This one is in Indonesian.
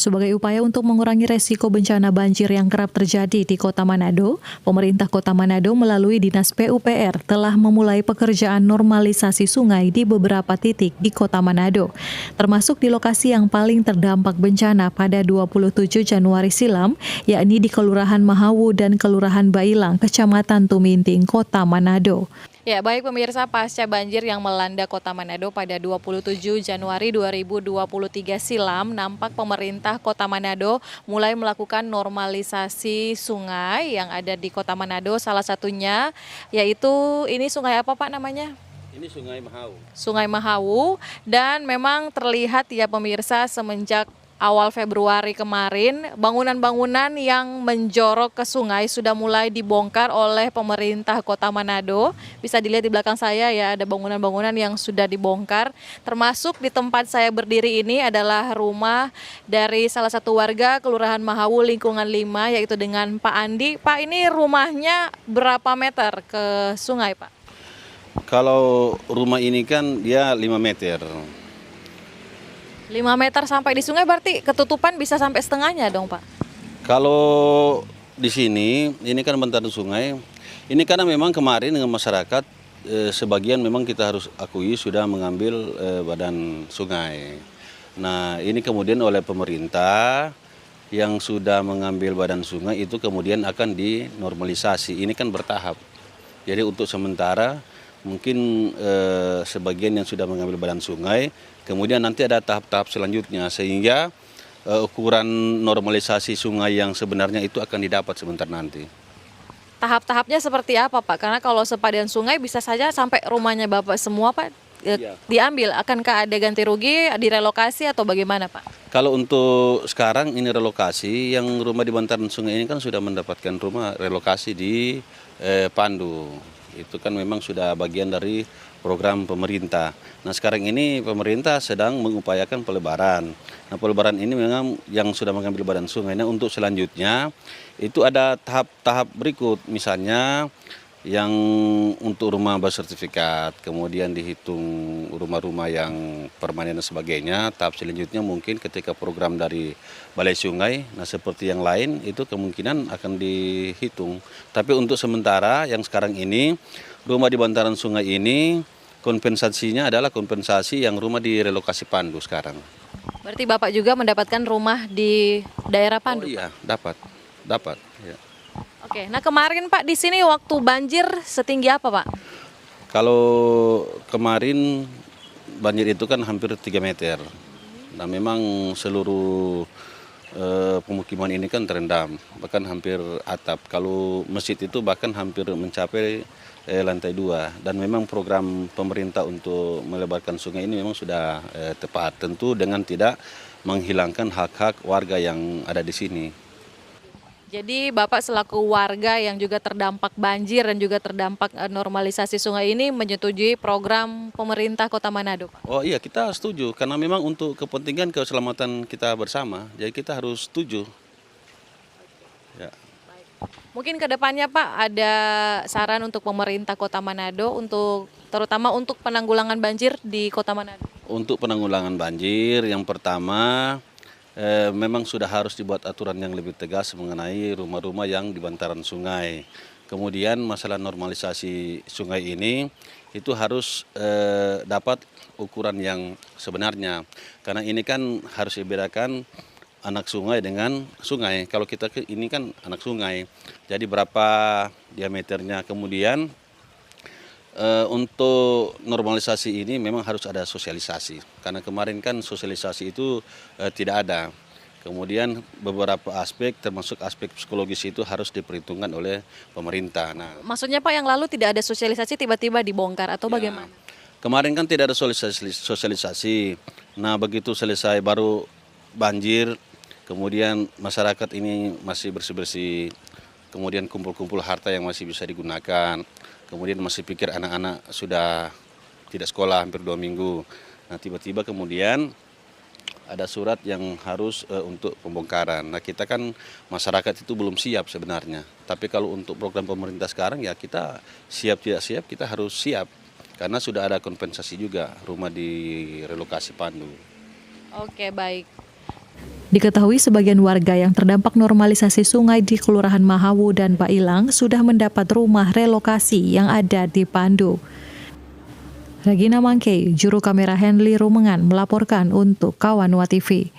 Sebagai upaya untuk mengurangi resiko bencana banjir yang kerap terjadi di Kota Manado, pemerintah Kota Manado melalui Dinas PUPR telah memulai pekerjaan normalisasi sungai di beberapa titik di Kota Manado, termasuk di lokasi yang paling terdampak bencana pada 27 Januari silam, yakni di Kelurahan Mahawu dan Kelurahan Bailang, Kecamatan Tuminting, Kota Manado. Ya, baik pemirsa, pasca banjir yang melanda Kota Manado pada 27 Januari 2023 silam, nampak pemerintah Kota Manado mulai melakukan normalisasi sungai yang ada di Kota Manado. Salah satunya yaitu ini sungai apa Pak namanya? Ini Sungai Mahawu. Sungai Mahawu, dan memang terlihat ya pemirsa semenjak awal Februari kemarin, bangunan-bangunan yang menjorok ke sungai sudah mulai dibongkar oleh pemerintah Kota Manado. Bisa dilihat di belakang saya ya, ada bangunan-bangunan yang sudah dibongkar. Termasuk di tempat saya berdiri ini adalah rumah dari salah satu warga Kelurahan Mahawu lingkungan 5, yaitu dengan Pak Andi. Pak, ini rumahnya berapa meter ke sungai, Pak? Kalau rumah ini kan dia 5 meter. 5 meter sampai di sungai berarti ketutupan bisa sampai setengahnya dong Pak? Kalau di sini, ini kan bantaran sungai. Ini karena memang kemarin dengan masyarakat, sebagian memang kita harus akui sudah mengambil badan sungai. Nah ini kemudian oleh pemerintah yang sudah mengambil badan sungai itu kemudian akan dinormalisasi. Ini kan bertahap. Jadi untuk sementara mungkin sebagian yang sudah mengambil badan sungai, kemudian nanti ada tahap-tahap selanjutnya sehingga ukuran normalisasi sungai yang sebenarnya itu akan didapat sebentar nanti. Tahap-tahapnya seperti apa Pak? Karena kalau sepadan sungai bisa saja sampai rumahnya Bapak semua Pak diambil. Akankah ada ganti rugi, direlokasi atau bagaimana Pak? Kalau untuk sekarang ini relokasi, yang rumah di bantaran sungai ini kan sudah mendapatkan rumah relokasi di Pandu. Itu kan memang sudah bagian dari program pemerintah. Nah sekarang ini pemerintah sedang mengupayakan pelebaran. Nah pelebaran ini memang yang sudah mengambil badan sungai. Nah untuk selanjutnya itu ada tahap-tahap berikut. Misalnya yang untuk rumah bersertifikat, kemudian dihitung rumah-rumah yang permanen dan sebagainya. Tahap selanjutnya mungkin ketika program dari Balai Sungai, nah seperti yang lain itu kemungkinan akan dihitung. Tapi untuk sementara yang sekarang ini, rumah di bantaran sungai ini kompensasinya adalah kompensasi yang rumah di relokasi Pandu sekarang. Berarti Bapak juga mendapatkan rumah di daerah Pandu? Oh iya, dapat. Ya. Oke, nah kemarin Pak di sini waktu banjir setinggi apa Pak? Kalau kemarin banjir itu kan hampir 3 meter. Nah memang seluruh pemukiman ini kan terendam, bahkan hampir atap. Kalau masjid itu bahkan hampir mencapai lantai 2. Dan memang program pemerintah untuk melebarkan sungai ini memang sudah tepat. Tentu dengan tidak menghilangkan hak-hak warga yang ada di sini. Jadi Bapak selaku warga yang juga terdampak banjir dan juga terdampak normalisasi sungai ini menyetujui program pemerintah Kota Manado, Pak? Oh iya, kita setuju karena memang untuk kepentingan keselamatan kita bersama, jadi kita harus setuju. Ya. Mungkin ke depannya Pak ada saran untuk pemerintah Kota Manado untuk terutama untuk penanggulangan banjir di Kota Manado? Untuk penanggulangan banjir yang pertama memang sudah harus dibuat aturan yang lebih tegas mengenai rumah-rumah yang di bantaran sungai. Kemudian masalah normalisasi sungai ini itu harus dapat ukuran yang sebenarnya. Karena ini kan harus dibedakan anak sungai dengan sungai. Kalau kita ini kan anak sungai, jadi berapa diameternya. Kemudian untuk normalisasi ini memang harus ada sosialisasi. Karena kemarin kan sosialisasi itu tidak ada. Kemudian beberapa aspek termasuk aspek psikologis itu harus diperhitungkan oleh pemerintah. Nah, maksudnya Pak yang lalu tidak ada sosialisasi tiba-tiba dibongkar atau bagaimana? Kemarin kan tidak ada sosialisasi. Nah begitu selesai baru banjir, kemudian masyarakat ini masih bersih-bersih, kemudian kumpul-kumpul harta yang masih bisa digunakan. Kemudian masih pikir anak-anak sudah tidak sekolah hampir 2 minggu. Nah tiba-tiba kemudian ada surat yang harus untuk pembongkaran. Nah kita kan masyarakat itu belum siap sebenarnya. Tapi kalau untuk program pemerintah sekarang ya kita siap tidak siap kita harus siap. Karena sudah ada kompensasi juga rumah di relokasi Pandu. Oke baik. Diketahui sebagian warga yang terdampak normalisasi sungai di Kelurahan Mahawu dan Bailang sudah mendapat rumah relokasi yang ada di Pandu. Regina Mangkei, juru kamera Henly Rumengan melaporkan untuk Kawanwa TV.